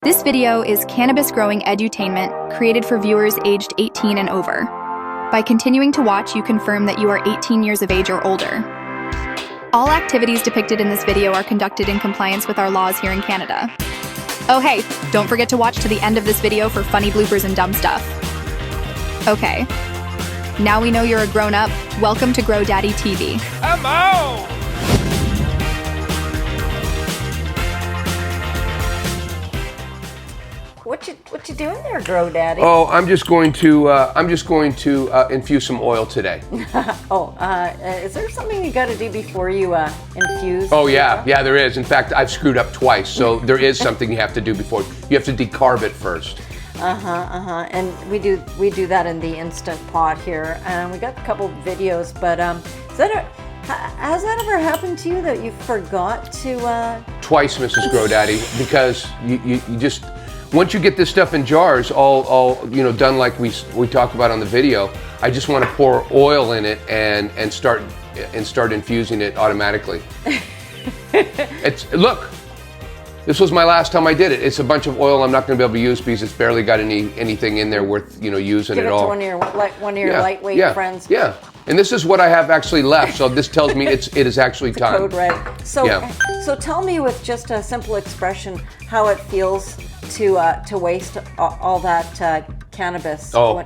This video is cannabis growing edutainment created for viewers aged 18 and over. By continuing to watch, you confirm that you are 18 years of age or older. All activities depicted in this video are conducted in compliance with our laws here in Canada. Oh hey, don't forget to watch to the end of this video for funny bloopers and dumb stuff. Okay, now we know you're a grown-up. Welcome to Grow Daddy TV. I'm out! What you doing there, Grow Daddy? Oh, I'm just going to infuse some oil today. Is there something you got to do before you infuse? Oh yeah, there is. In fact, I've screwed up twice, so there is something you have to do before. You have to decarb it first. And we do that in the Instant Pot here, and we got a couple videos. But has that ever happened to you that you forgot to? Twice, Mrs. Grow Daddy, because you just. Once you get this stuff in jars, all done like we talked about on the video, I just want to pour oil in it and start infusing it automatically. Look, this was my last time I did it. It's a bunch of oil I'm not going to be able to use because it's barely got anything in there worth using Give at it all. To one of your lightweight friends. Yeah, and this is what I have actually left. So this tells me it is actually time. Code red. So tell me with just a simple expression how it feels to waste all that cannabis. Oh,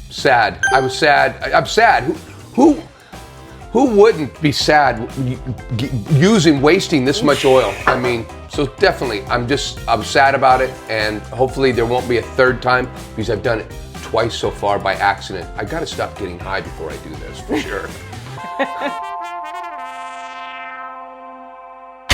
sad. I was sad. I'm sad. Who wouldn't be sad wasting this much oil? I mean, so definitely, I'm sad about it, and hopefully there won't be a third time because I've done it twice so far by accident. I gotta stop getting high before I do this, for sure.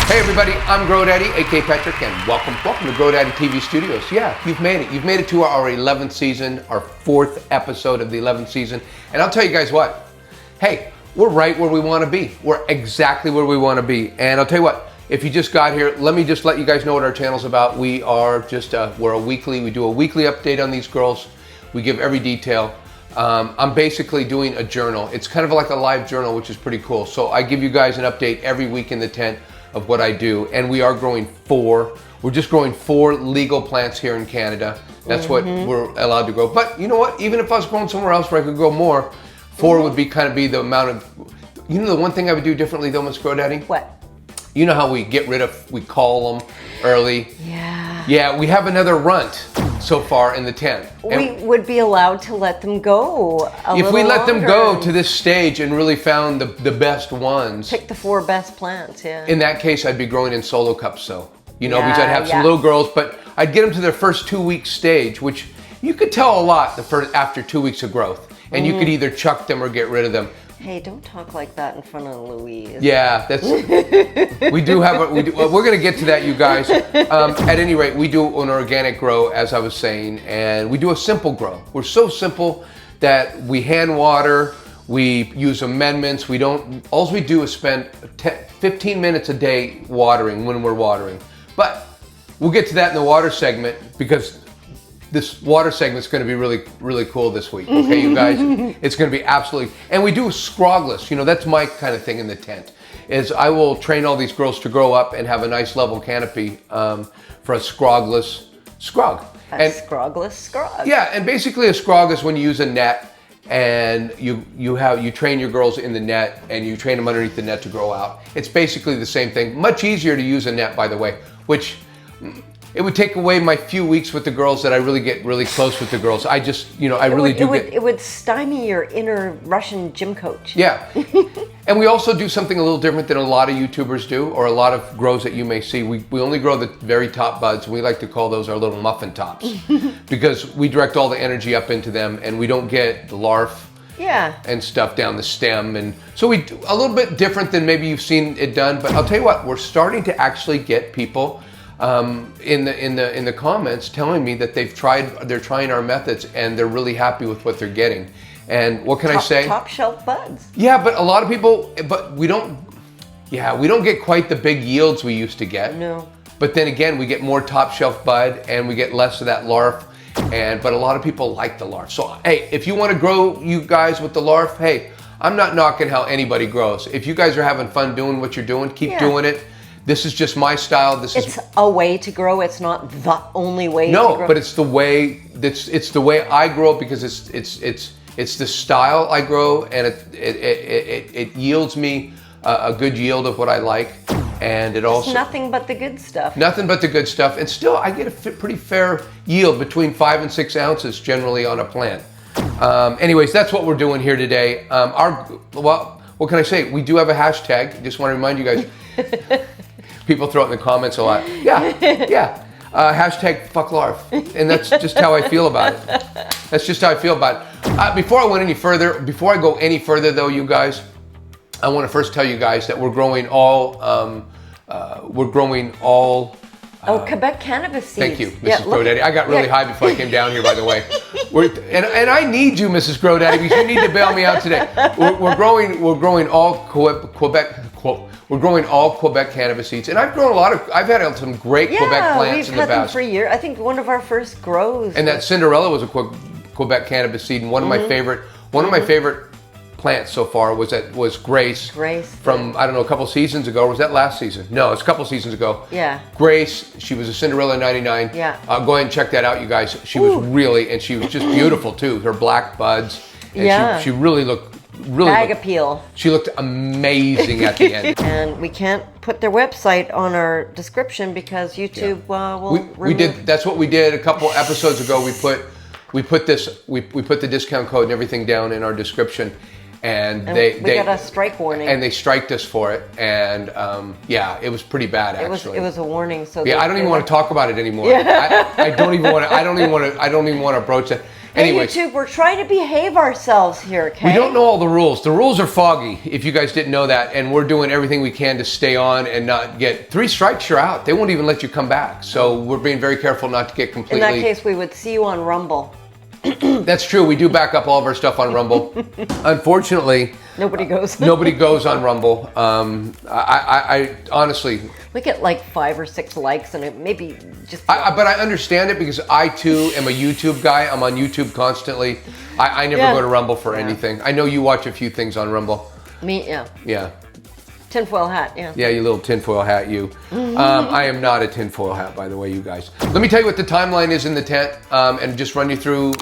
Hey everybody, I'm Grow Daddy, aka Patrick, and welcome to Grow Daddy TV Studios. Yeah, you've made it. You've made it to our 11th season, our 4th episode of the 11th season. And I'll tell you guys what, hey, we're right where we want to be. We're exactly where we want to be. And I'll tell you what, if you just got here, let me just let you guys know what our channel's about. We are just, we do a weekly update on these girls. We give every detail. I'm basically doing a journal. It's kind of like a live journal, which is pretty cool. So I give you guys an update every week in the tent of what I do, and we are growing we're just growing 4 legal plants here in Canada. That's what we're allowed to grow. But you know what, even if I was growing somewhere else where I could grow more, 4 would be the amount of, the one thing I would do differently though, Miss Grow Daddy? What? You know how we call them early? Yeah, we have another runt so far in the tent. We would be allowed to let them go if we let them go to this stage and really found the best ones. Pick the 4 best plants, yeah. In that case, I'd be growing in solo cups, so. Because I'd have some little girls, but I'd get them to their first 2-week stage, which you could tell a lot after 2 weeks of growth. And you could either chuck them or get rid of them. Hey, don't talk like that in front of Louise. Yeah, we're going to get to that, you guys. At any rate, we do an organic grow, as I was saying, and we do a simple grow. We're so simple that we hand water, we use amendments, all we do is spend 15 minutes a day watering when we're watering. But we'll get to that in the water segment because this water segment is going to be really, really cool this week. Okay, you guys? It's going to be absolutely... And we do scrogless. That's my kind of thing in the tent, is I will train all these girls to grow up and have a nice level canopy for a scrogless scrog. Scrogless scrog. Yeah, and basically a scrog is when you use a net and you train your girls in the net and you train them underneath the net to grow out. It's basically the same thing. Much easier to use a net, by the way, which... It would take away my few weeks with the girls that I really get really close with the girls. I just, It would stymie your inner Russian gym coach. Yeah. And we also do something a little different than a lot of YouTubers do, or a lot of grows that you may see. We only grow the very top buds, and we like to call those our little muffin tops. Because we direct all the energy up into them, and we don't get the larf and stuff down the stem. And so we do a little bit different than maybe you've seen it done. But I'll tell you what, we're starting to actually get people in the comments telling me that they're trying our methods and they're really happy with what they're getting. And what can I say? Top shelf buds. Yeah, but a lot of people, we don't get quite the big yields we used to get. No. But then again, we get more top shelf bud and we get less of that larf. But a lot of people like the larf. So hey, if you want to grow you guys with the larf, hey, I'm not knocking how anybody grows. If you guys are having fun doing what you're doing, keep doing it. This is just my style. It's a way to grow. It's not the only way to grow. No, but it's the way I grow because it's the style I grow, and it yields me a good yield of what I like, and it also nothing but the good stuff. Nothing but the good stuff, and still I get a pretty fair yield between 5 and 6 ounces generally on a plant. Anyways, that's what we're doing here today. What can I say? We do have a hashtag. Just want to remind you guys. People throw it in the comments a lot. Yeah. Hashtag fuck larf. And that's just how I feel about it. That's just how I feel about it. Before I go any further though, you guys, I want to first tell you guys that we're growing all Quebec cannabis seeds. Thank you, Mrs. Grodaddy. I got really high before I came down here, by the way. And I need you, Mrs. Grodaddy, because you need to bail me out today. We're growing all Quebec. We're growing all Quebec cannabis seeds, and I've had some great Quebec plants in the past. We've had them for years. I think one of our first grows. And that Cinderella was a Quebec cannabis seed, and one of my favorite plants so far was Grace. From, I don't know, a couple seasons ago. Or was that last season? No, it's a couple seasons ago. Yeah. Grace, she was a Cinderella 99. Yeah. Go ahead and check that out, you guys. She was she was just beautiful too. Her black buds. And she really looked appeal. She looked amazing at the end. And we can't put their website on our description because YouTube will remove. That's what we did a couple episodes ago. We put the discount code and everything down in our description. And they got a strike warning. And they striked us for it. And it was pretty bad actually. It was a warning. So I don't even want to talk about it anymore. Yeah. I don't even want to broach it. Anyways, hey YouTube, we're trying to behave ourselves here, okay? We don't know all the rules. The rules are foggy, if you guys didn't know that, and we're doing everything we can to stay on and not get 3 strikes, you're out. They won't even let you come back. So we're being very careful not to get completely... In that case, we would see you on Rumble. That's true. We do back up all of our stuff on Rumble. Unfortunately, nobody goes on Rumble. I honestly, we get like 5 or 6 likes, and it maybe just. But I understand it because I too am a YouTube guy. I'm on YouTube constantly. I never go to Rumble for anything. I know you watch a few things on Rumble. Me, yeah. Yeah. Tinfoil hat, yeah. Yeah, you little tinfoil hat, you. I am not a tinfoil hat, by the way, you guys. Let me tell you what the timeline is in the tent, and just run you through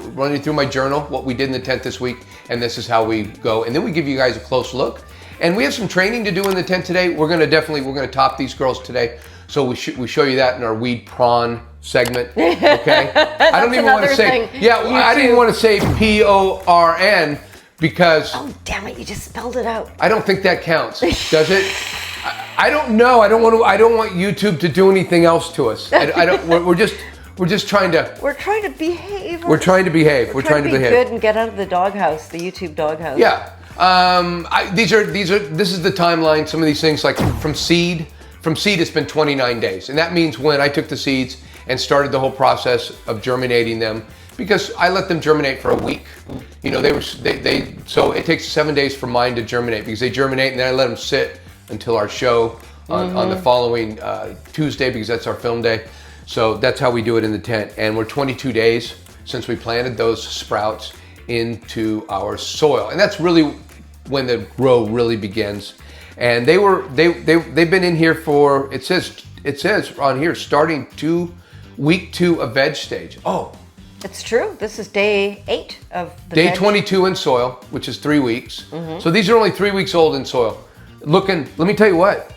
my journal, what we did in the tent this week, and this is how we go. And then we give you guys a close look. And we have some training to do in the tent today. We're gonna top these girls today. So we show you that in our weed prawn segment. Okay. I don't even want to say. I didn't want to say PORN. Because damn it, you just spelled it out. I don't think that counts. Does it? I don't know. I don't want YouTube to do anything else to us. We're just trying to. We're trying to behave. We're trying to behave. We're trying to be good and get out of the doghouse, the YouTube doghouse. Yeah. This is the timeline. Some of these things, like from seed, it's been 29 days, and that means when I took the seeds and started the whole process of germinating them. Because I let them germinate for a week. You know, so it takes 7 days for mine to germinate because they germinate and then I let them sit until our show on the following Tuesday because that's our film day. So that's how we do it in the tent. And we're 22 days since we planted those sprouts into our soil. And that's really when the grow really begins. And they've been in here for, it says on here, starting week 2 of veg stage. Oh. It's true. This is day 8 of the Day 22 in soil, which is 3 weeks. So these are only 3 weeks old in soil. Let me tell you what,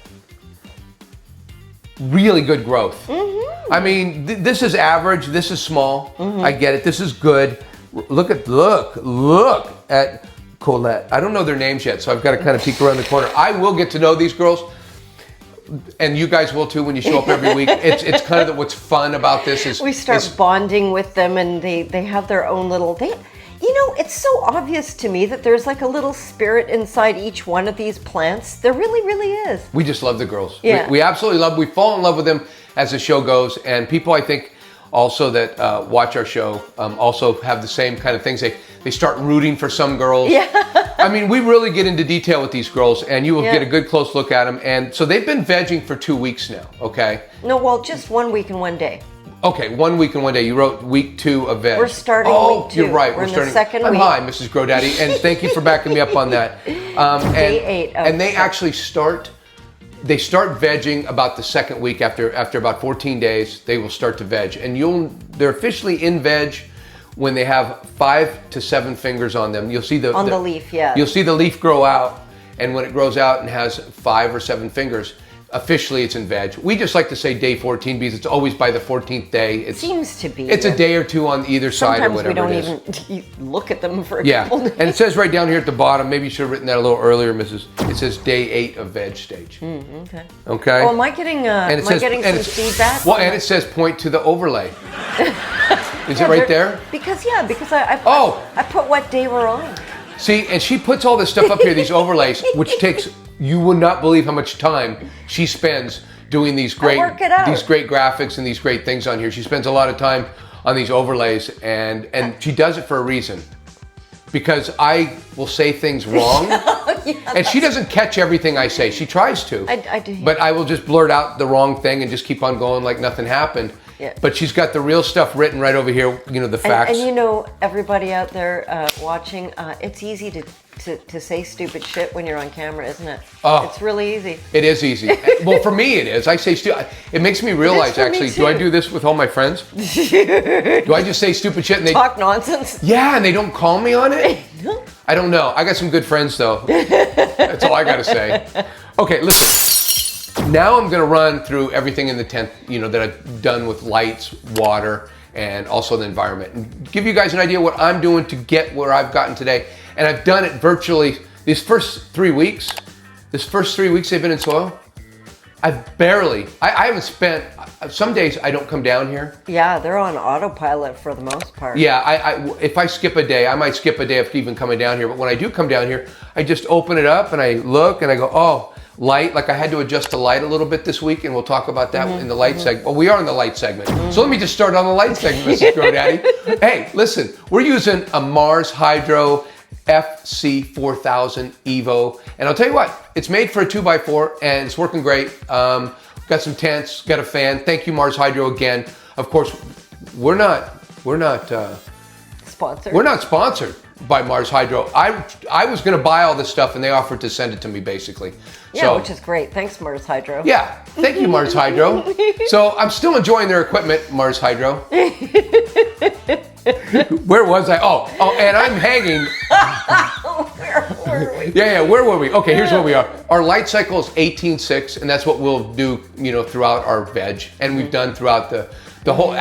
really good growth. I mean, this is average, this is small. I get it, this is good. Look at Colette. I don't know their names yet, so I've got to kind of peek around the corner. I will get to know these girls. And you guys will too when you show up every week. It's kind of what's fun about this is we start bonding with them, and they have their own little. It's so obvious to me that there's like a little spirit inside each one of these plants. There really, really is. We just love the girls. Yeah. We absolutely love. We fall in love with them as the show goes, and people I think also that watch our show also have the same kind of things. They start rooting for some girls. Yeah. I mean, we really get into detail with these girls, and you will get a good close look at them. And so they've been vegging for 2 weeks now, okay? No, well, just 1 week and 1 day. Okay, 1 week and 1 day. You wrote week 2 of veg. We're starting week 2. You're right. We're in starting the second I'm week. high, Mrs. Grodaddy, and thank you for backing me up on that. Day 8 of and they actually start they start vegging about the second week. After about 14 days, they will start to veg. And they're officially in veg when they have 5 to 7 fingers on them. You'll see the leaf, yeah. You'll see the leaf grow out, and when it grows out and has 5 or 7 fingers, officially it's in veg. We just like to say day 14 because it's always by the 14th day. It seems to be. It's a day or two on either side or whatever it is. Sometimes we don't even look at them for a yeah. couple days. And it says right down here at the bottom, maybe you should have written that a little earlier, Mrs. It says day 8 of veg stage. Okay. Okay. Oh, am I getting some feedback? Well, and it says point to the overlay. Is it right there? Because I put what day we're on. See, and she puts all this stuff up here, these overlays, which takes, you will not believe how much time she spends doing these great graphics and these great things on here. She spends a lot of time on these overlays, and she does it for a reason. Because I will say things wrong, and she doesn't catch everything I say. She tries to, I do. But I will just blurt out the wrong thing and just keep on going like nothing happened. Yeah. But she's got the real stuff written right over here, the facts. And everybody out there watching, it's easy to say stupid shit when you're on camera, isn't it? Oh, it's really easy. It is easy. Well, for me it is. I say stupid. It makes me realize, actually, do I do this with all my friends? Do I just say stupid shit and they talk nonsense? Yeah, and they don't call me on it? I don't know. I got some good friends, though. That's all I got to say. Okay, listen. Now I'm going to run through everything in the tent, that I've done with lights, water, and also the environment. And give you guys an idea what I'm doing to get where I've gotten today. And I've done it virtually these first 3 weeks. This first 3 weeks they've been in soil. I haven't spent, some days I don't come down here. Yeah, they're on autopilot for the most part. Yeah, if I skip a day, I might skip a day after even coming down here. But when I do come down here, I just open it up and I look and I go, oh, light, like I had to adjust the light a little bit this week, and we'll talk about that in the light segment. Well, we are in the light segment. So let me just start on the light segment, Mrs. GrowDaddy. Hey, listen, we're using a Mars Hydro FC4000 Evo, and I'll tell you what, it's made for a 2x4 and it's working great. Got some tents, got a fan. Thank you, Mars Hydro, again. Of course, we're not sponsored. We're not sponsored by Mars Hydro. I was going to buy all this stuff and they offered to send it to me, basically. Yeah, which is great. Thanks, Mars Hydro. Yeah, thank you, Mars Hydro. So I'm still enjoying their equipment, Mars Hydro. Where was I? Oh, and I'm hanging. Where were we? Yeah, where were we? Okay, here's where we are. Our light cycle is 18.6, and that's what we'll do, throughout our veg, and we've done throughout the whole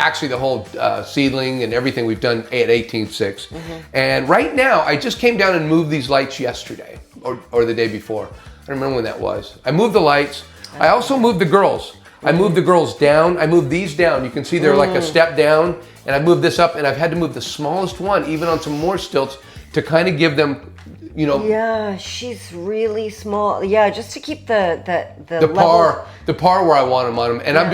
seedling and everything we've done at 18.6. And right now, I just came down and moved these lights yesterday or the day before. I don't remember when that was. I moved the lights. I also moved the girls. I moved the girls down. I moved these down. You can see they're like a step down, and I moved this up, and I've had to move the smallest one, even on some more stilts, to kind of give them, Yeah, she's really small. Yeah, just to keep the par where I want them on them. And I'm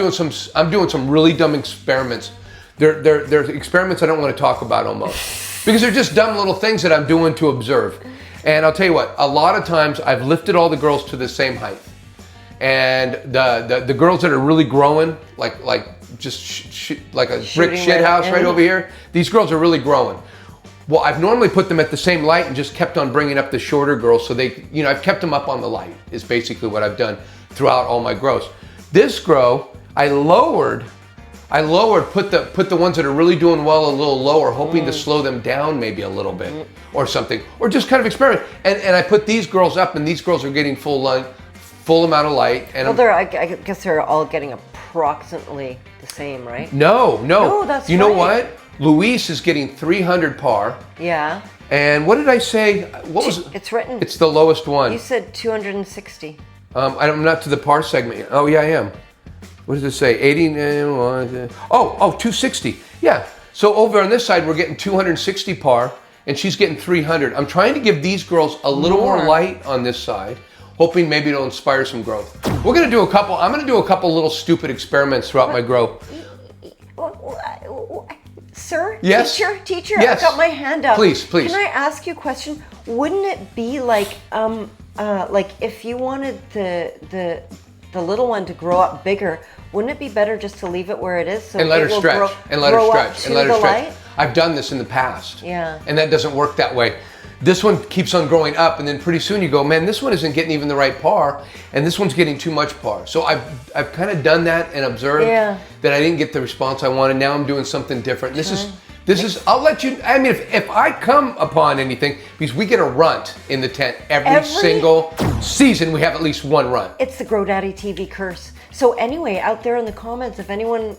doing some really dumb experiments. They're experiments I don't want to talk about almost, because they're just dumb little things that I'm doing to observe. And I'll tell you what, a lot of times I've lifted all the girls to the same height. And the girls that are really growing, like like a brick shit house right over here, these girls are really growing. Well, I've normally put them at the same light and just kept on bringing up the shorter girls, so they, I've kept them up on the light, is basically what I've done throughout all my grows. This grow, I lowered, put the ones that are really doing well a little lower, hoping to slow them down maybe a little bit or something, or just kind of experiment. And I put these girls up, and these girls are getting full amount of light. And I guess they're all getting approximately the same, right? No, that's you know what? Louise is getting 300 par. Yeah. And what did I say? What was it? It's written. It's the lowest one. You said 260. I'm not to the par segment yet. Oh, yeah, I am. What does it say? 80, 260. Yeah. So over on this side, we're getting 260 par, and she's getting 300. I'm trying to give these girls a little more light on this side, hoping maybe it'll inspire some growth. I'm going to do a couple little stupid experiments throughout my grow. Sir? Yes? Teacher, Yes. I've got my hand up. Please. Can I ask you a question? Wouldn't it be like if you wanted the little one to grow up bigger, wouldn't it be better just to leave it where it is And let her stretch. I've done this in the past. Yeah. And that doesn't work that way. this one keeps on growing up, and then pretty soon you go, man, this one isn't getting even the right par, and this one's getting too much par. So I've kind of done that and observed that I didn't get the response I wanted. Now I'm doing something different. This is, I'll let you, I mean, if I come upon anything, because we get a runt in the tent every single season, we have at least one runt. It's the GoDaddy TV curse. So anyway, out there in the comments, if anyone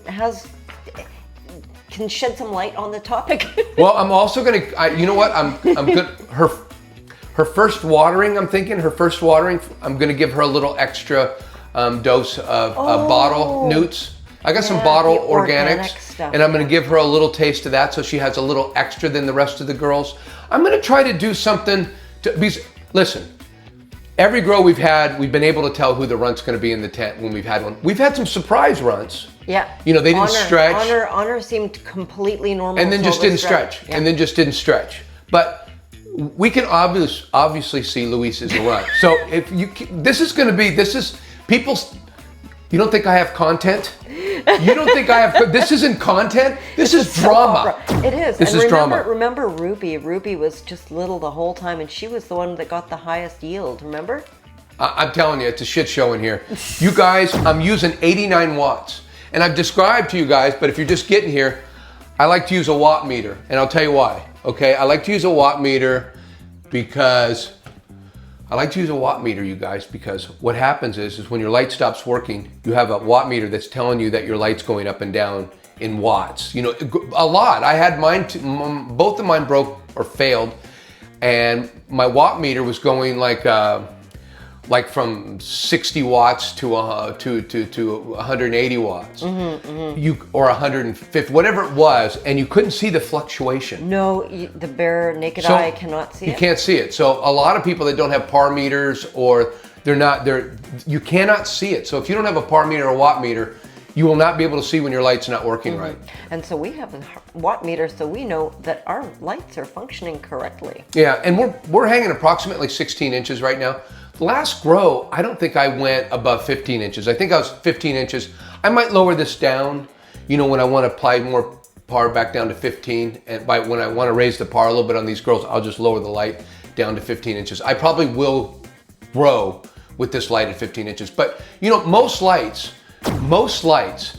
can shed some light on the topic. Well, I'm also gonna, you know what, I'm good, her first watering, I'm gonna give her a little extra dose of bottle newts. I got some bottle organics stuff, and I'm going to give her a little taste of that so she has a little extra than the rest of the girls. I'm going to try to do something because, listen, every grow we've had, we've been able to tell who the runt's going to be in the tent when we've had one. We've had some surprise runts. Yeah. You know, they didn't stretch. Honor seemed completely normal. And then just didn't stretch. Yeah. And then just didn't stretch. But we can obviously see Louise is a runt. So if you, people, you don't think I have content? You don't think I have, this isn't content? This is drama. It is. This is drama. Remember Ruby? Ruby was just little the whole time, and she was the one that got the highest yield, remember? I'm telling you, it's a shit show in here. You guys, I'm using 89 watts. And I've described to you guys, but if you're just getting here, I like to use a watt meter. And I'll tell you why, okay? I like to use a watt meter because you guys, because what happens is when your light stops working, you have a watt meter that's telling you that your light's going up and down in watts. You know, a lot. I had mine, both of mine broke or failed, and my watt meter was going like from 60 watts to 180 watts, or 150, whatever it was, and you couldn't see the fluctuation. No, the bare naked eye cannot see it. You can't see it. So a lot of people that don't have par meters, or you cannot see it. So if you don't have a par meter or watt meter, you will not be able to see when your light's not working right. And so we have a watt meter, so we know that our lights are functioning correctly. Yeah, and we're hanging approximately 16 inches right now. Last grow, I don't think I went above 15 inches. I think I was 15 inches. I might lower this down, you know, when I want to apply more par back down to 15. And when I want to raise the par a little bit on these girls, I'll just lower the light down to 15 inches. I probably will grow with this light at 15 inches. But, you know, most lights,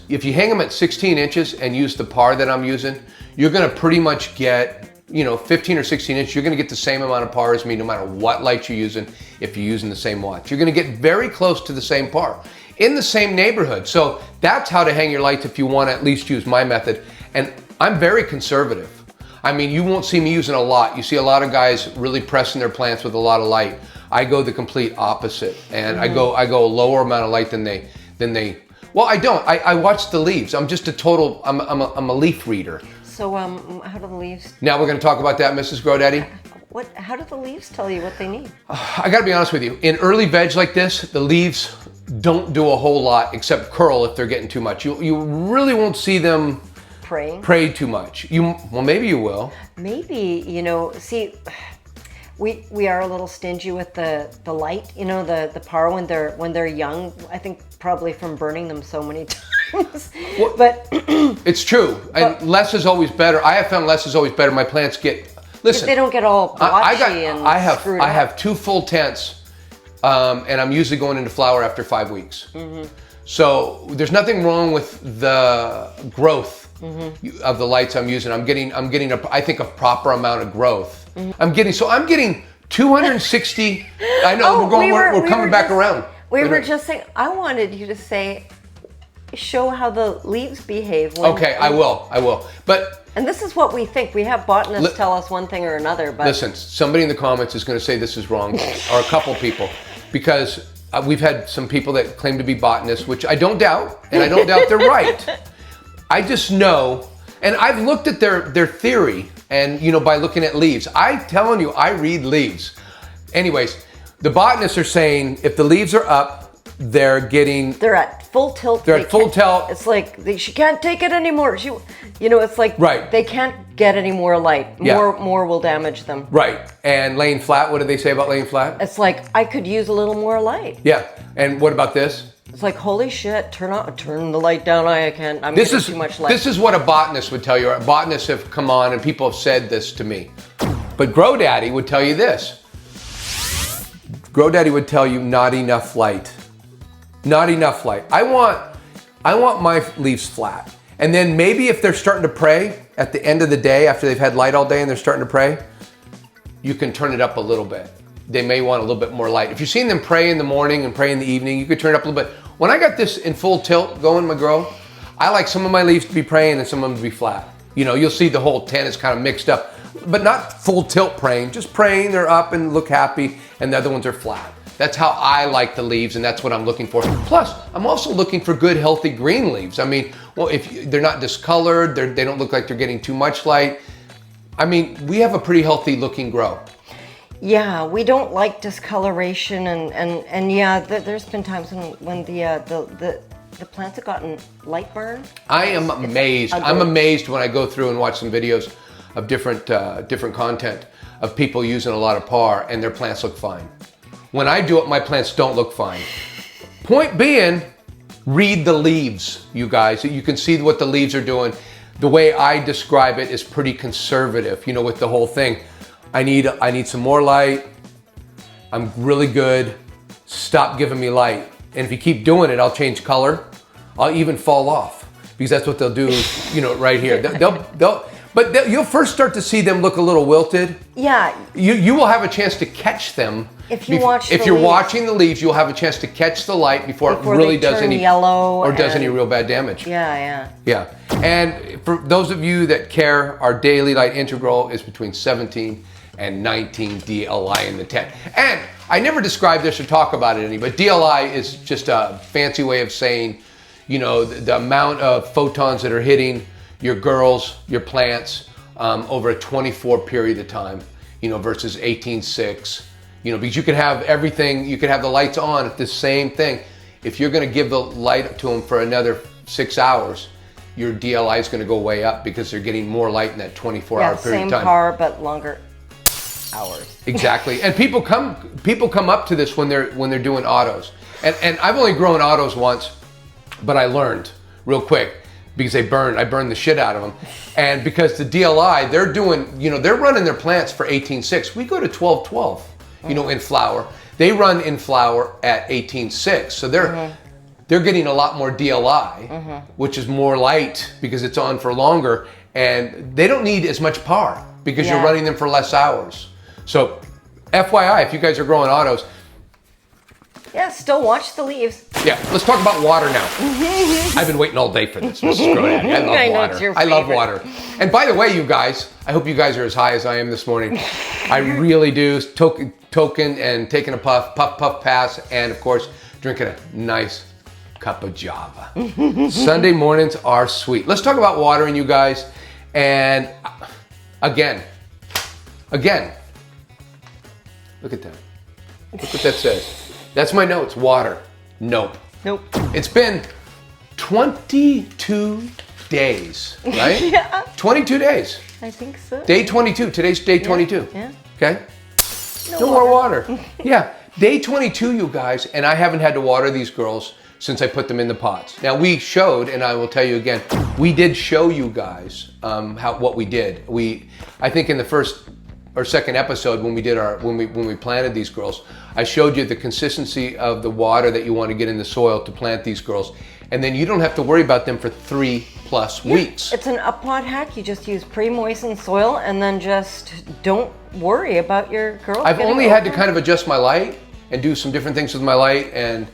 if you hang them at 16 inches and use the par that I'm using, you're going to pretty much get, you know, 15 or 16 inches, you're going to get the same amount of par as me no matter what light you're using if you're using the same watts. You're going to get very close to the same par in the same neighborhood. So that's how to hang your lights if you want to at least use my method. And I'm very conservative. I mean, you won't see me using a lot. You see a lot of guys really pressing their plants with a lot of light. I go the complete opposite, and I go a lower amount of light than they. Well, I don't. I watch the leaves. I'm just a total. I'm a leaf reader. So how do the leaves? Now we're going to talk about that, Mrs. GoDaddy. How do the leaves tell you what they need? I got to be honest with you. In early veg like this, the leaves don't do a whole lot except curl if they're getting too much. You really won't see them pray too much. Well, maybe you will. Maybe, you know, see, we are a little stingy with the light, you know, the par when they're young. I think probably from burning them so many times. Well, but it's true. And less is always better. I have found less is always better. My plants get, listen. If they don't get all blotchy and screwed up. I have 2 full tents, and I'm usually going into flower after 5 weeks. So there's nothing wrong with the growth of the lights I'm using. I'm getting I think a proper amount of growth. I'm getting 260. I know we're coming back around. We were just saying, I wanted you to show how the leaves behave. Okay, I will. But and this is what we think. We have botanists tell us one thing or another. But listen, somebody in the comments is going to say this is wrong, or a couple people, because we've had some people that claim to be botanists, which I don't doubt, and I don't doubt they're right. I just know, and I've looked at their theory, and you know, by looking at leaves. I'm telling you, I read leaves. Anyways, the botanists are saying if the leaves are up, they're at full tilt. They're at full tilt. It's like she can't take it anymore. It's like they can't get any more light. More will damage them. Right. And laying flat, what do they say about laying flat? It's like, I could use a little more light. Yeah. And what about this? It's like, holy shit, turn the light down. I'm getting too much light. This is what a botanist would tell you. Botanists have come on and people have said this to me. But Grow Daddy would tell you this. Grow Daddy would tell you not enough light. Not enough light. I want my leaves flat. And then maybe if they're starting to pray at the end of the day, after they've had light all day and they're starting to pray, you can turn it up a little bit. They may want a little bit more light. If you've seen them pray in the morning and pray in the evening, you could turn it up a little bit. When I got this in full tilt going, my grow, I like some of my leaves to be praying and some of them to be flat. You know, you'll see the whole 10 is kind of mixed up, but not full tilt praying, just praying, they're up and look happy, and the other ones are flat. That's how I like the leaves, and that's what I'm looking for. Plus, I'm also looking for good, healthy green leaves. I mean, well, if they're not discolored, they don't look like they're getting too much light. I mean, we have a pretty healthy looking grow. Yeah, we don't like discoloration, and yeah, there's been times when the plants have gotten light burn. I am amazed. I'm amazed when I go through and watch some videos of different content of people using a lot of PAR and their plants look fine. When I do it, my plants don't look fine. Point being, read the leaves, you guys. You can see what the leaves are doing. The way I describe it is pretty conservative, you know, with the whole thing. I need some more light. I'm really good. Stop giving me light. And if you keep doing it, I'll change color. I'll even fall off because that's what they'll do, you know, right here. You'll first start to see them look a little wilted. Yeah. You will have a chance to catch them. If you're watching the leaves, you'll have a chance to catch the light before it really does any yellow or does any real bad damage. Yeah. And for those of you that care, our daily light integral is between 17 and 19 DLI in the 10. And I never describe this or talk about it any, but DLI is just a fancy way of saying, you know, the amount of photons that are hitting your girls, your plants, over a 24 period of time, you know, versus 18.6. You know, because you could have everything, you could have the lights on at the same thing. If you're going to give the light to them for another 6 hours, your DLI is going to go way up because they're getting more light in that 24-hour period of time. Same power but longer hours. Exactly. And people come up to this when they're doing autos. And I've only grown autos once, but I learned real quick because I burned the shit out of them. And because the DLI, they're doing, you know, they're running their plants for 18.6. We go to 12.12. You know, in flower. They run in flower at 18.6. So they're getting a lot more DLI, which is more light because it's on for longer. And they don't need as much PAR because you're running them for less hours. So FYI, if you guys are growing autos. Yeah, still watch the leaves. Yeah, let's talk about water now. I've been waiting all day for this. Mrs. Scrogless. I love water. It's your I love water. And by the way, you guys, I hope you guys are as high as I am this morning. I really do. Token and taking a puff, pass, and of course, drinking a nice cup of Java. Sunday mornings are sweet. Let's talk about watering, you guys. And again, look at that. Look what that says. That's my notes, water. Nope. It's been 22 days, right? Yeah. 22 days. I think so. Day 22. Today's day 22. Yeah. Okay? No more water. Yeah. Day 22, you guys, and I haven't had to water these girls since I put them in the pots. Now we showed, and I will tell you again, we did show you guys what we did. I think in the first or second episode when we planted these girls, I showed you the consistency of the water that you want to get in the soil to plant these girls. And then you don't have to worry about them for 3+ weeks. It's an up-pot hack. You just use pre-moistened soil and then just don't worry about your girls. I've only had to kind of adjust my light and do some different things with my light, and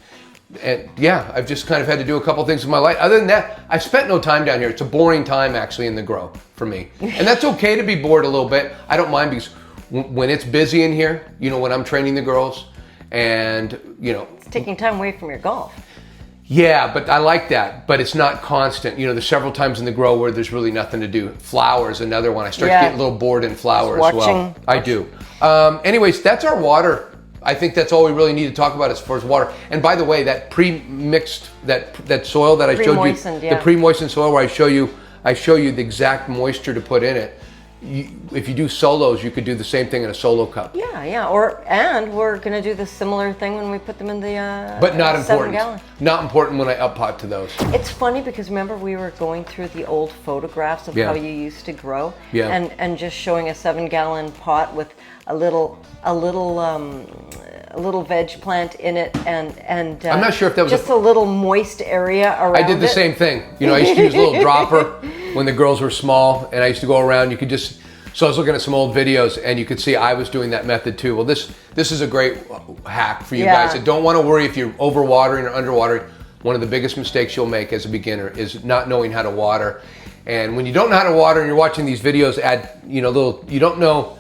yeah, I've just kind of had to do a couple things with my light. Other than that, I've spent no time down here. It's a boring time actually in the grow for me. And that's okay to be bored a little bit. I don't mind because when it's busy in here, you know, when I'm training the girls and, you know. It's taking time away from your golf. Yeah, but I like that, but it's not constant. You know, there's several times in the grow where there's really nothing to do. Flowers, another one. I start to get a little bored in flower as well. I do. Anyways, that's our water. I think that's all we really need to talk about as far as water. And by the way, that pre-mixed, that soil that I showed you, the pre-moistened soil where I show you the exact moisture to put in it. if you do solos, you could do the same thing in a solo cup. Yeah, yeah. And we're gonna do the similar thing when we put them in the but not important. 7-gallon. Not important when I up pot to those. It's funny because remember we were going through the old photographs of how you used to grow, and just showing a 7-gallon pot with a little veg plant in it, and I'm not sure if that was just a little moist area around it. I did the same thing. You know, I used to use a little dropper when the girls were small, and I used to go around. You could just, so I was looking at some old videos, and you could see I was doing that method too. Well, this is a great hack for you guys that don't want to worry if you're overwatering or underwatering. One of the biggest mistakes you'll make as a beginner is not knowing how to water. And when you don't know how to water and you're watching these videos, you don't know,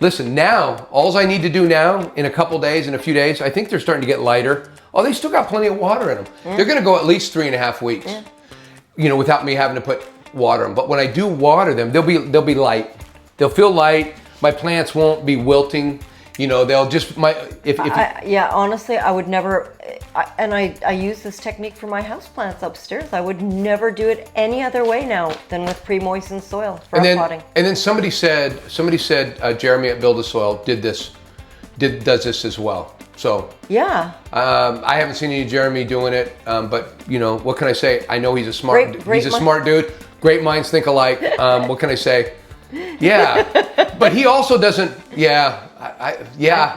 Listen, now, all I need to do now, in a couple days, in a few days, I think they're starting to get lighter. Oh, they still got plenty of water in them. They're gonna go at least 3.5 weeks, without me having to put water in them. But when I do water them, they'll be light. They'll feel light. My plants won't be wilting. They'll just, honestly, I would never, I use this technique for my houseplants upstairs. I would never do it any other way now than with pre-moistened soil for potting. And then somebody said, Jeremy at Build a Soil does this as well. So I haven't seen any Jeremy doing it, but what can I say? I know he's a smart smart dude. Great minds think alike. What can I say? Yeah, but he also doesn't.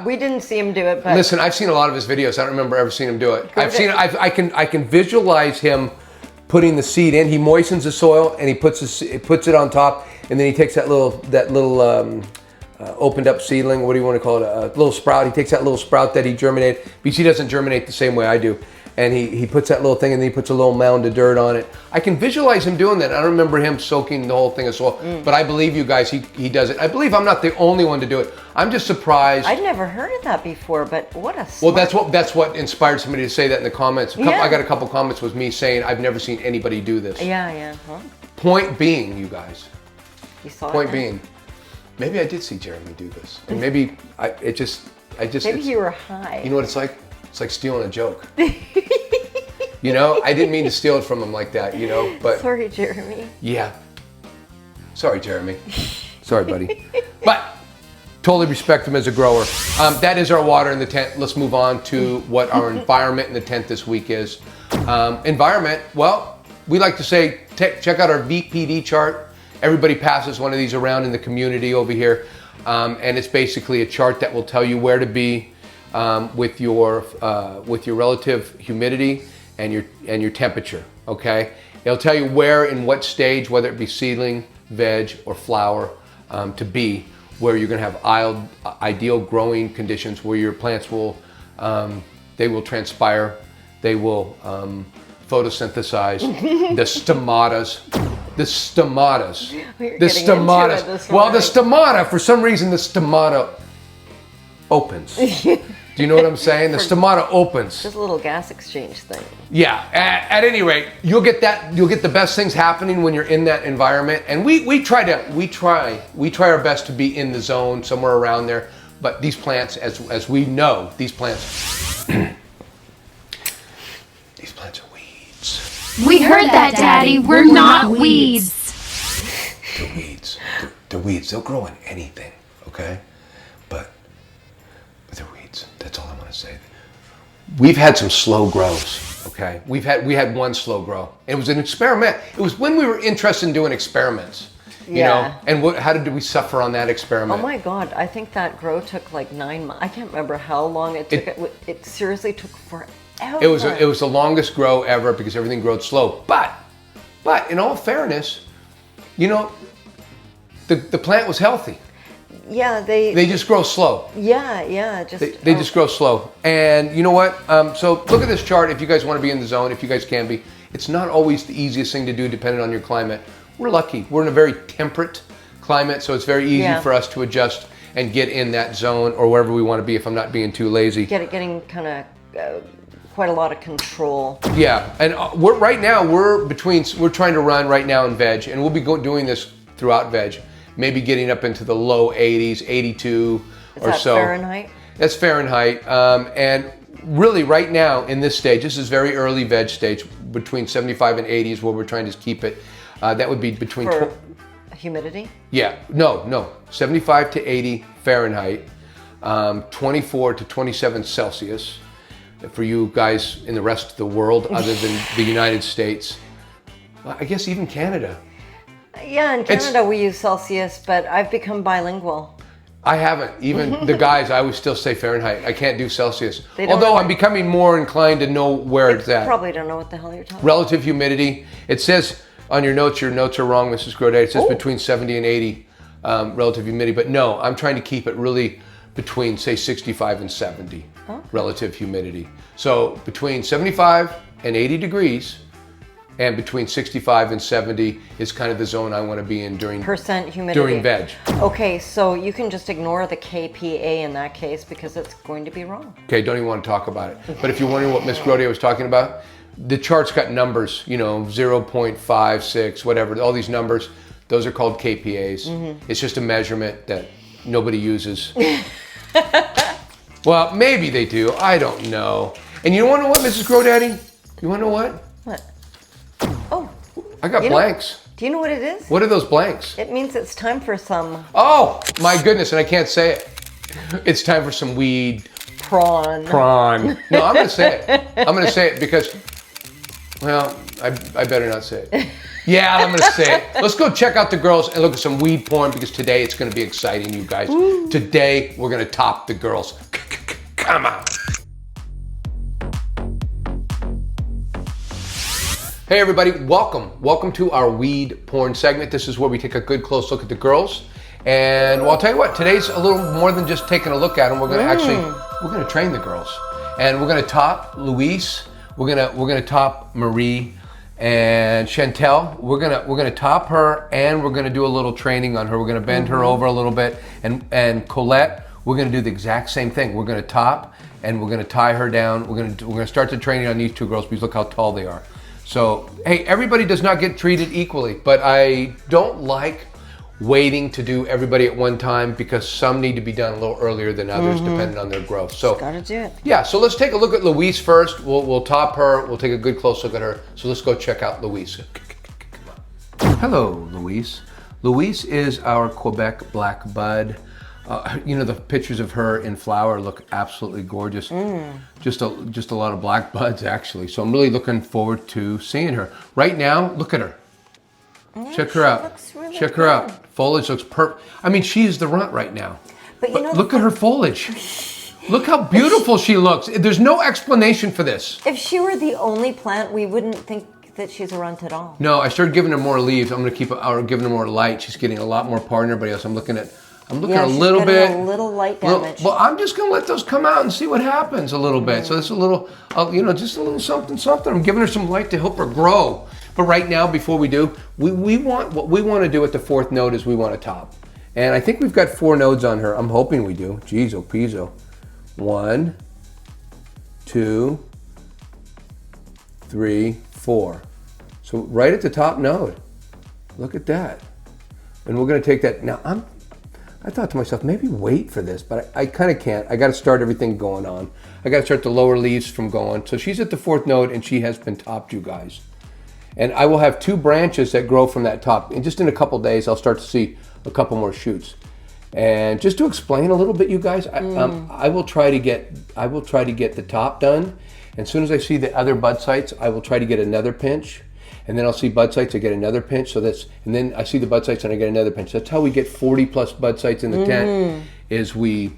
We didn't see him do it, but listen, I've seen a lot of his videos. I don't remember ever seeing him do it. I can visualize him putting the seed in. He moistens the soil and he puts it on top, and then he takes that little opened up seedling. What do you want to call it? A little sprout. He takes that little sprout that he germinated, because he doesn't germinate the same way I do. And he puts that little thing, and then he puts a little mound of dirt on it. I can visualize him doing that. I don't remember him soaking the whole thing of soil, but I believe you guys, he does it. I believe I'm not the only one to do it. I'm just surprised. I'd never heard of that before, but what a smart... Well, that's what inspired somebody to say that in the comments. I got a couple comments with me saying, I've never seen anybody do this. Yeah. Huh? Point being, you guys. You saw Point being, maybe I did see Jeremy do this. And maybe maybe you were high. You know what it's like? It's like stealing a joke. I didn't mean to steal it from him like that, but... Sorry, Jeremy. Yeah. Sorry, Jeremy. Sorry, buddy. But totally respect him as a grower. That is our water in the tent. Let's move on to what our environment in the tent this week is. Environment, well, we like to say, check out our VPD chart. Everybody passes one of these around in the community over here. And it's basically a chart that will tell you where to be with your relative humidity and your temperature. Okay, it'll tell you where, in what stage, whether it be seedling, veg, or flower, to be, where you're going to have ideal growing conditions, where your plants will they will transpire, they will photosynthesize. The stomatas. The stomata, for some reason, the stomata opens. Do you know what I'm saying? The stomata opens. Just a little gas exchange thing. Yeah. At any rate, you'll get the best things happening when you're in that environment. And we try our best to be in the zone, somewhere around there. But these plants, as we know, these plants are weeds. We heard that, Daddy. We're not weeds. They're weeds. They're weeds. They'll grow in anything. Okay. But they're weeds. That's all I want to say. We've had some slow grows, okay? We had one slow grow. It was an experiment. It was when we were interested in doing experiments, you know? And how did we suffer on that experiment? Oh my God, I think that grow took like 9 months. I can't remember how long it took. It seriously took forever. It was the longest grow ever because everything growed slow. But in all fairness, the plant was healthy. Yeah, they just grow slow. Yeah, they just grow slow. And you know what? So look at this chart. If you guys want to be in the zone, if you guys can be, it's not always the easiest thing to do depending on your climate. We're lucky. We're in a very temperate climate, so it's very easy for us to adjust and get in that zone or wherever we want to be if I'm not being too lazy. Getting kind of quite a lot of control. Yeah, and we're trying to run right now in veg, and we'll be doing this throughout veg. Maybe getting up into the low 80s, 82 or so. Is that Fahrenheit? That's Fahrenheit. And really right now in this stage, this is very early veg stage, between 75 and 80 is where we're trying to keep it. That would be between... For Humidity? Yeah, no, 75 to 80 Fahrenheit, 24 to 27 Celsius. For you guys in the rest of the world, other than the United States, I guess even Canada. Yeah, in Canada we use Celsius, but I've become bilingual. I haven't. Even the guys, I always still say Fahrenheit. I can't do Celsius. They don't Although know. I'm becoming more inclined to know where it's at. Probably don't know what the hell you're talking Relative humidity. It says on your notes are wrong, Mrs. Grodad. It says between 70 and 80 relative humidity. But no, I'm trying to keep it really between, say, 65 and 70 relative humidity. So between 75 and 80 degrees, and between 65 and 70 is kind of the zone I want to be in during percent humidity. During veg. Okay, so you can just ignore the KPA in that case because it's going to be wrong. Okay, don't even want to talk about it. But if you're wondering what Miss Grodad was talking about, the chart's got numbers, 0.56, whatever, all these numbers, those are called KPAs. It's just a measurement that nobody uses. Well, maybe they do, I don't know. And you want to know what, Mrs. Grodaddy? You want to know what? What? Oh. I got blanks. Do you know what it is? What are those blanks? It means it's time for some Oh, my goodness, and I can't say it. It's time for some weed. prawn. No, I'm going to say it. I'm going to say it because, well, I better not say it. Yeah, I'm going to say it. Let's go check out the girls and look at some weed porn because today it's going to be exciting, you guys. Ooh. Today, we're going to top the girls. Come on. Hey everybody, welcome to our weed porn segment. This is where we take a good close look at the girls. And well, I'll tell you what, today's a little more than just taking a look at them. We're gonna train the girls. And we're gonna top Louise, we're gonna top Marie and Chantal. We're gonna top her and we're gonna do a little training on her. We're gonna bend her over a little bit. And Colette, we're gonna do the exact same thing. We're gonna top and we're gonna tie her down. We're gonna start the training on these two girls because look how tall they are. So, hey, everybody does not get treated equally, but I don't like waiting to do everybody at one time because some need to be done a little earlier than others depending on their growth. So, gotta do it. Yeah, so let's take a look at Louise first. We'll top her. We'll take a good close look at her. So let's go check out Louise. Hello, Louise. Louise is our Quebec black bud. The pictures of her in flower look absolutely gorgeous. Just a lot of black buds, actually. So I'm really looking forward to seeing her. Right now, look at her. Check her out. Check her out. Foliage looks perfect. I mean, she's the runt right now. But look at her foliage. Look how beautiful she looks. There's no explanation for this. If she were the only plant, we wouldn't think that she's a runt at all. No, I started giving her more leaves. I'm going to keep giving her more light. She's getting a lot more part than everybody else. I'm looking a little bit. A little light damage. Well, I'm just going to let those come out and see what happens a little bit. So it's a little, just a little something. I'm giving her some light to help her grow. But right now, before we do, what we want to do at the fourth node is we want to top. And I think we've got 4 nodes on her. I'm hoping we do. Jeez, oh, pezo. 1, 2, 3, 4. So right at the top node. Look at that. And we're going to take that. Now, I thought to myself, maybe wait for this, but I kind of can't. I got to start everything going on. I got to start the lower leaves from going. So she's at the 4th node and she has been topped, you guys. And I will have 2 branches that grow from that top. And just in a couple days, I'll start to see a couple more shoots. And just to explain a little bit, you guys, I will try to get the top done. And as soon as I see the other bud sites, I will try to get another pinch. And then I'll see bud sites, I get another pinch. And then I see the bud sites and I get another pinch. That's how we get 40 plus bud sites in the tent, is we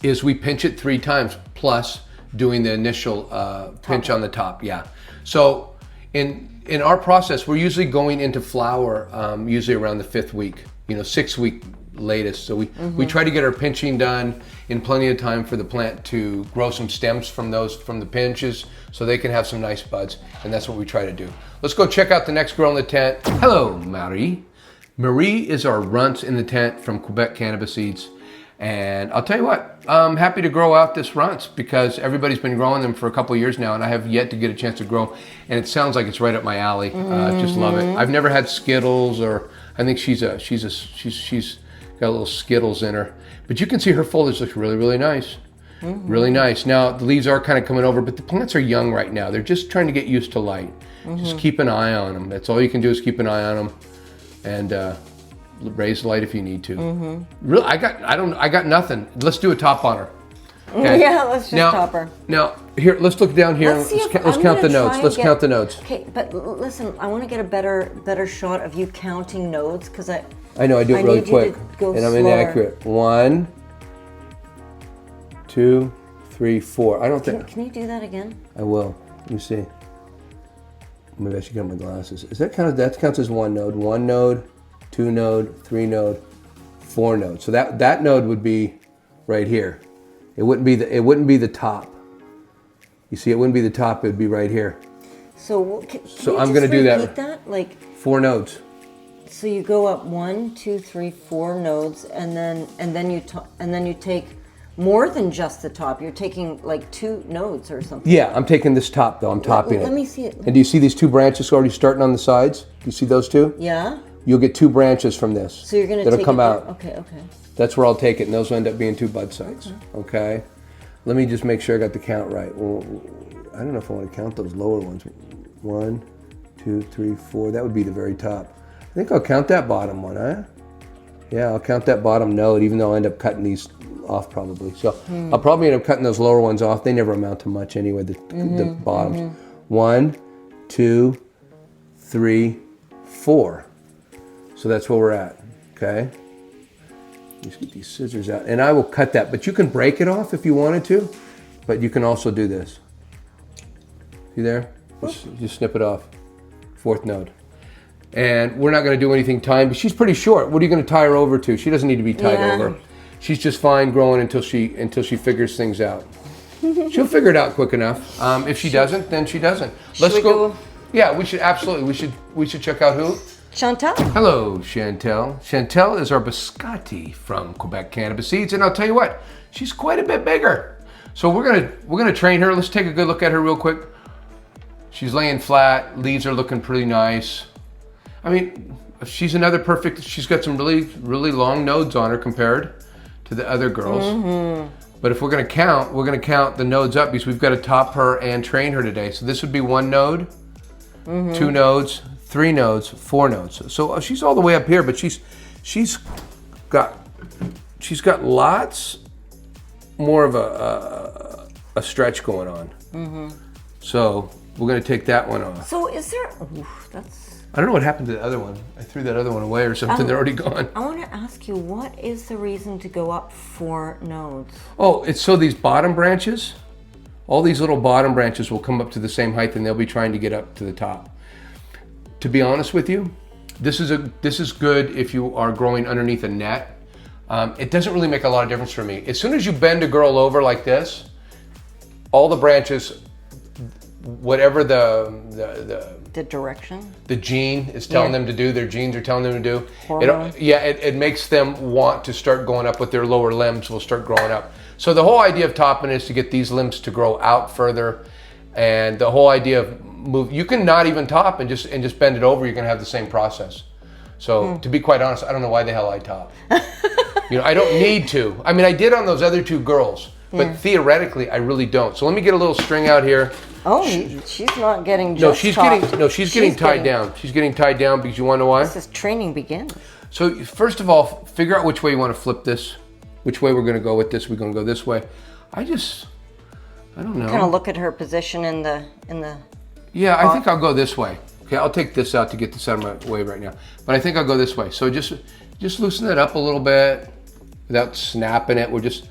pinch it 3 times plus doing the initial pinch on the top. Yeah. So in our process, we're usually going into flower usually around the 5th week, 6th week latest. So we try to get our pinching done in plenty of time for the plant to grow some stems from the pinches so they can have some nice buds, and that's what we try to do. Let's go check out the next girl in the tent. Hello, Marie. Marie is our Runtz in the tent from Quebec Cannabis seeds. And I'll tell you what, I'm happy to grow out this Runtz because everybody's been growing them for a couple of years now and I have yet to get a chance to grow. And it sounds like it's right up my alley. Just love it. I've never had Skittles, or I think she's got a little Skittles in her. But you can see her foliage looks really, really nice. Really nice. Now, the leaves are kind of coming over, but the plants are young right now. They're just trying to get used to light. Just keep an eye on them. That's all you can do, is keep an eye on them. And raise the light if you need to. Really, I got nothing. Let's do a top on her. Okay. Yeah, let's just top her. Now, here, let's look down here. Let's count the nodes. Let's count the nodes. Okay, but listen, I want to get a better shot of you counting nodes because I know I do it really quick, and I'm inaccurate. 1, 2, 3, 4. I don't think. Can you do that again? I will. Let me see. Maybe I should get my glasses. Is that counted? That counts as 1 node. 1 node, 2 node, 3 node, 4 node. So that node would be right here. It wouldn't be the top. You see, it wouldn't be the top. It would be right here. So I'm going to do that. Like 4 nodes. So you go up 1, 2, 3, 4 nodes, and then you take more than just the top. You're taking like 2 nodes or something. Yeah, I'm taking this top though. I'm topping it. Let me see it. And do you see these 2 branches already starting on the sides? Do you see those 2? Yeah. You'll get 2 branches from this. So you're going to that'll come out. Okay. That's where I'll take it, and those will end up being 2 bud sites. Okay. Let me just make sure I got the count right. Well, I don't know if I want to count those lower ones. 1, 2, 3, 4. That would be the very top. I think I'll count that bottom one, huh? Yeah, I'll count that bottom node, even though I'll end up cutting these off probably. So I'll probably end up cutting those lower ones off. They never amount to much anyway, the bottoms. 1, 2, 3, 4. So that's where we're at, okay? Let's get these scissors out. And I will cut that, but you can break it off if you wanted to, but you can also do this. See there? Just snip it off. 4th node. And we're not going to do anything timed, but she's pretty short. What are you going to tie her over to? She doesn't need to be tied over. She's just fine growing until she figures things out. She'll figure it out quick enough. If she doesn't, then she doesn't. Let's go. Yeah, we should absolutely. We should check out who? Chantal. Hello, Chantal. Chantal is our Biscotti from Quebec Cannabis Seeds, and I'll tell you what, she's quite a bit bigger. So we're gonna train her. Let's take a good look at her real quick. She's laying flat. Leaves are looking pretty nice. I mean, she's another perfect. She's got some really long nodes on her compared to the other girls. But if we're gonna count the nodes up because we've got to top her and train her today. So this would be 1 node, 2 nodes, 3 nodes, 4 nodes. So she's all the way up here, but she's got lots more of a stretch going on. So we're gonna take that one off. So is there? That's. I don't know what happened to the other one. I threw that other one away or something. They're already gone. I want to ask you, what is the reason to go up 4 nodes? Oh, it's so these bottom branches, all these little bottom branches will come up to the same height and they'll be trying to get up to the top. To be honest with you, this is good if you are growing underneath a net. It doesn't really make a lot of difference for me. As soon as you bend a girl over like this, all the branches, whatever the direction, the gene is telling them to do, their genes are telling them to do. Hormones. It makes them want to start going up with their lower limbs will start growing up. So the whole idea of topping is to get these limbs to grow out further, and the whole idea of you can not even top and just bend it over. You're gonna have the same process. So to be quite honest, I don't know why the hell I top. I don't need to. I mean, I did on those other 2 girls, but theoretically, I really don't. So let me get a little string out here. Oh, she's not getting just she's getting tied down. She's getting tied down because you want to know why? This is training begins. So first of all, figure out which way you want to flip this, which way we're going to go with this. We're going to go this way. I don't know. Kind of look at her position in the. Yeah, I think I'll go this way. Okay, I'll take this out to get this out of my way right now. But I think I'll go this way. So just loosen that up a little bit without snapping it. We're just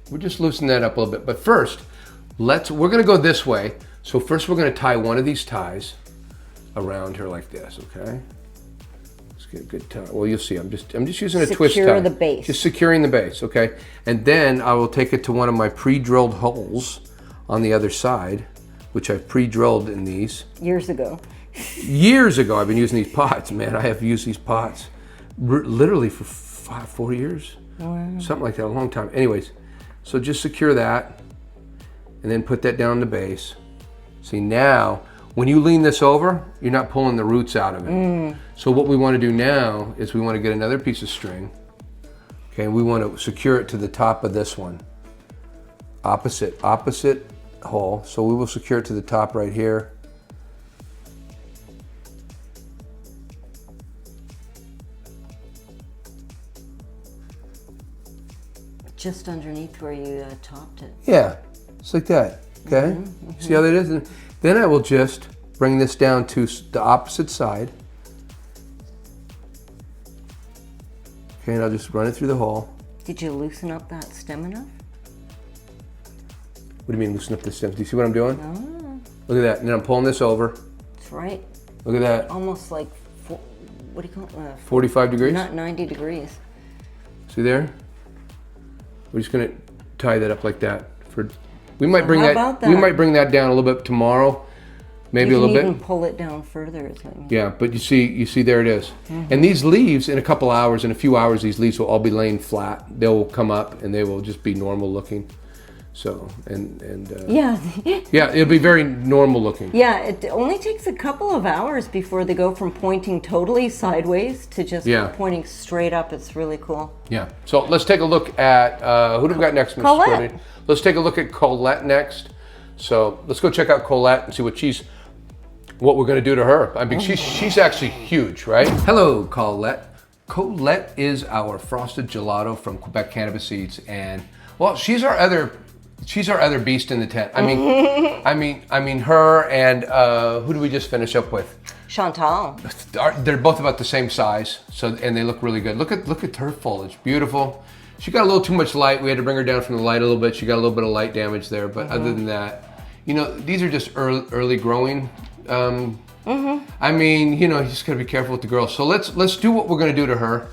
loosening that up a little bit. But first, we're gonna go this way. So first we're gonna tie one of these ties around her like this, okay? Let's get a good tie. Well, you'll see, I'm just using a twist tie. Secure the base. Just securing the base, okay? And then I will take it to one of my pre-drilled holes on the other side, which I've pre-drilled in these. Years ago. Years ago, I've been using these pots, man. I have used these pots literally for 4 years. Wow. Something like that, a long time. Anyways, so just secure that and then put that down the base. See, now, when you lean this over, you're not pulling the roots out of it. So what we want to do now is we want to get another piece of string. Okay, and we want to secure it to the top of this one. Opposite hole. So we will secure it to the top right here. just underneath where you topped it. Yeah, just like that, okay? See how that is? And then I will just bring this down to the opposite side. Okay, and I'll just run it through the hole. Did you loosen up that stem enough? What do you mean loosen up the stem? Do you see what I'm doing? Oh, Look at that, and then I'm pulling this over. that's right. Look at that, Almost like, what do you call it? 45 degrees. Not 90 degrees. See there? We're just gonna tie that up like that. We might bring how that. about that? We might bring that down a little bit tomorrow, maybe You a can little even bit. pull it down further. Is what you mean. Yeah, but you see there it is. And these leaves, in a couple hours, in a few hours, these leaves will all be laying flat. They will come up and they will just be normal looking. So Yeah. yeah, it'll be very normal looking. Yeah, it only takes a couple of hours before they go from pointing totally sideways to just pointing straight up. It's really cool. Yeah. So let's take a look at who do we got next, Ms. Colette. Courtney? Let's take a look at Colette next. So let's go check out Colette and see what we're going to do to her. I mean, she's actually huge, right? Hello, Colette. Colette is our frosted gelato from Quebec Cannabis Seeds, and well, she's our other beast in the tent. I mean, her and who do we just finish up with? Chantal. They're both about the same size, and they look really good. Look at her foliage, beautiful. She got a little too much light. We had to bring her down from the light a little bit. She got a little bit of light damage there, but other than that, you know, these are just early growing. I mean, you know, you just gotta be careful with the girls. So let's do what we're gonna do to her.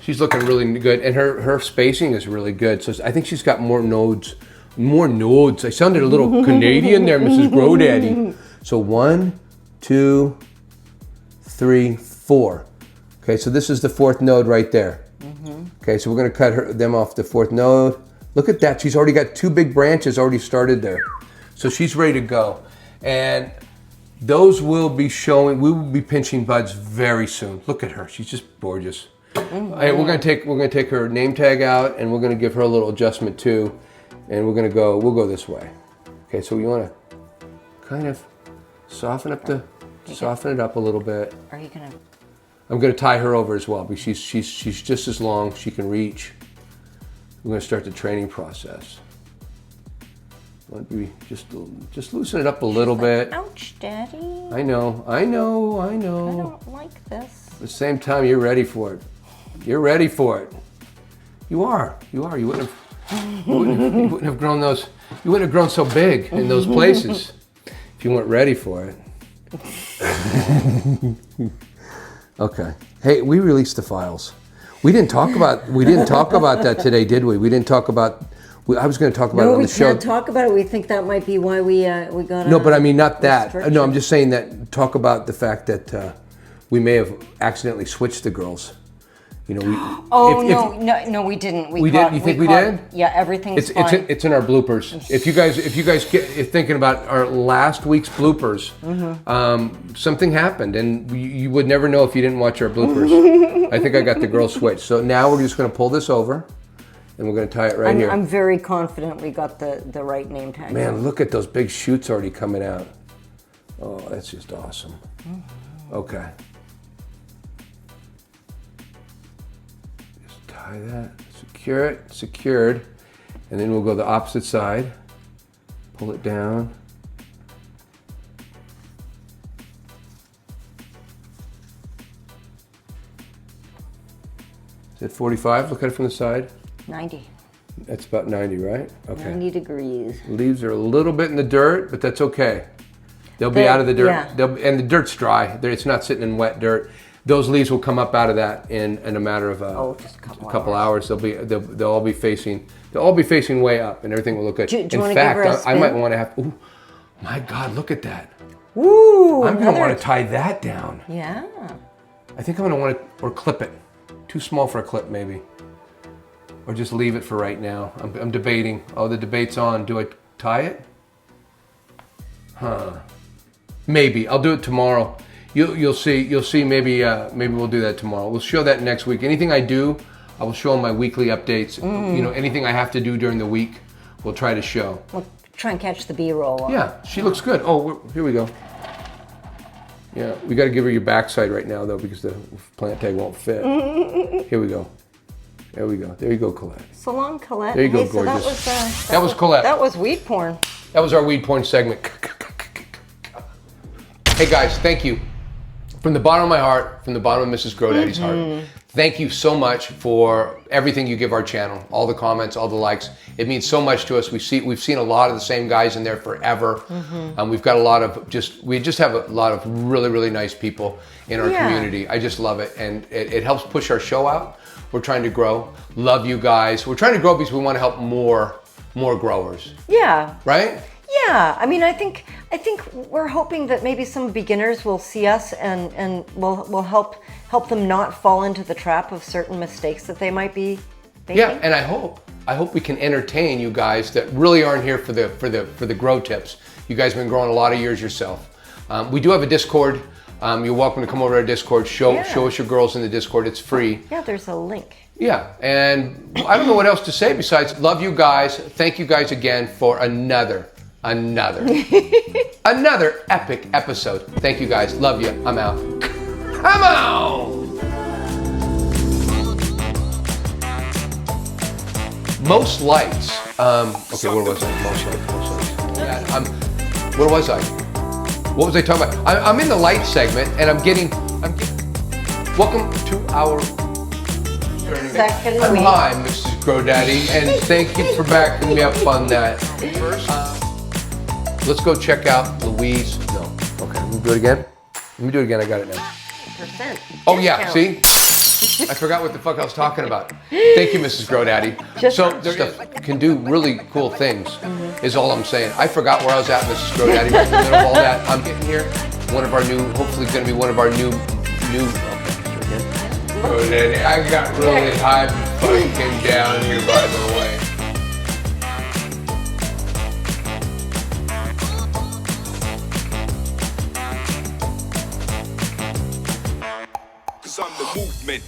She's looking really good, and her spacing is really good. So I think she's got more nodes. More nodes. I sounded a little Canadian there, Mrs. Grodaddy. So 1, 2, 3, 4. Okay, so this is the 4th node right there. Okay, so we're going to cut them off the 4th node. Look at that. She's already got 2 big branches already started there. So she's ready to go. And those will be showing, we will be pinching buds very soon. Look at her. She's just gorgeous. And we're going to take her name tag out, and we're going to give her a little adjustment too. And we'll go this way. Okay, so you want to kind of soften it up a little bit. Are you gonna? I'm going to tie her over as well because she's just as long. She can reach. We're going to start the training process. Just loosen it up a little bit. Ouch, Daddy. I know. I don't like this. At the same time, you're ready for it. You're ready for it. You are. You wouldn't have grown those. You wouldn't have grown so big in those places if you weren't ready for it. Okay. Hey, we released the files. We didn't talk about that today, did we? We didn't talk about. I was going to talk about it on the show. No, we can't talk about it. We think that might be why we got. No, but I mean not that. restriction. No, I'm just saying that. Talk about the fact that we may have accidentally switched the girls. You know, No, we didn't. We did? You think we did? Yeah, everything's fine. It's in our bloopers. If you guys get thinking about our last week's bloopers, something happened, and you would never know if you didn't watch our bloopers. I think I got the girls switched. So now we're just going to pull this over, and we're going to tie it right here. I'm very confident we got the right name tag. Man, look at those big shoots already coming out. Oh, that's just awesome. Okay. Tie that, secure it, secured, and then we'll go the opposite side, pull it down. Is it 45? Look at it from the side. 90. That's about 90, right? Okay. 90 degrees. Leaves are a little bit in the dirt, but that's okay. They'll be out of the dirt. Yeah. And the dirt's dry. It's not sitting in wet dirt. Those leaves will come up out of that in a matter of just a couple hours. They'll all be facing way up, and everything will look good. Do you in want to give her a fact, spin? I might want to have. Oh my God! Look at that. Ooh, I'm gonna want to tie that down. Yeah. I think I'm gonna want to or clip it. Too small for a clip, maybe. Or just leave it for right now. I'm debating. Oh, the debate's on. Do I tie it? Huh. Maybe. I'll do it tomorrow. You'll see. Maybe we'll do that tomorrow. We'll show that next week. Anything I do, I will show on my weekly updates. You know, anything I have to do during the week, we'll try to show. We'll try and catch the B-roll. Yeah, she looks good. Oh, here we go. Yeah, we got to give her your backside right now though because the plant tag won't fit. Here we go. There we go. There you go, Colette. So long, Colette. There you go, Hey, so gorgeous. that was Colette. That was weed porn. That was our weed porn segment. Hey guys, thank you. From the bottom of my heart, from the bottom of Mrs. Grodaddy's heart, thank you so much for everything you give our channel, all the comments, all the likes. It means so much to us. We've seen a lot of the same guys in there forever. We've got a lot of we just have a lot of really, really nice people in our community. I just love it, and it helps push our show out. We're trying to grow. Love you guys. We're trying to grow because we want to help more growers. Yeah. Right? Yeah. I mean, I think we're hoping that maybe some beginners will see us and we'll help them not fall into the trap of certain mistakes that they might be making. Yeah, and I hope we can entertain you guys that really aren't here for the grow tips. You guys have been growing a lot of years yourself. We do have a Discord. You're welcome to come over to our Discord. Show us your girls in the Discord. It's free. Yeah, there's a link. Yeah, and I don't know what else to say besides love you guys. Thank you guys again for another epic episode. Thank you guys. Love you. I'm out. I'm out. Most likes. Okay, where was I? Most likes. Yeah, where was I? What was I talking about? I'm in the light segment, and I'm getting. Welcome to our second I'm week. Hi, Mrs. Grodaddy, and thank you for backing me up on that. First, let's go check out Louise. No, okay, let me do it again. Let me do it again. I got it now. Percent. Oh yeah, see? I forgot what the fuck I was talking about. Thank you, Mrs. Grodaddy. So stuff can do really cool things, is all I'm saying. I forgot where I was at, Mrs. Grodaddy. Right in the middle of all that, I'm getting here. One of our new, hopefully going to be one of our new. Grodaddy, I got really high fucking down here, by the way. 'Cause I'm the movement.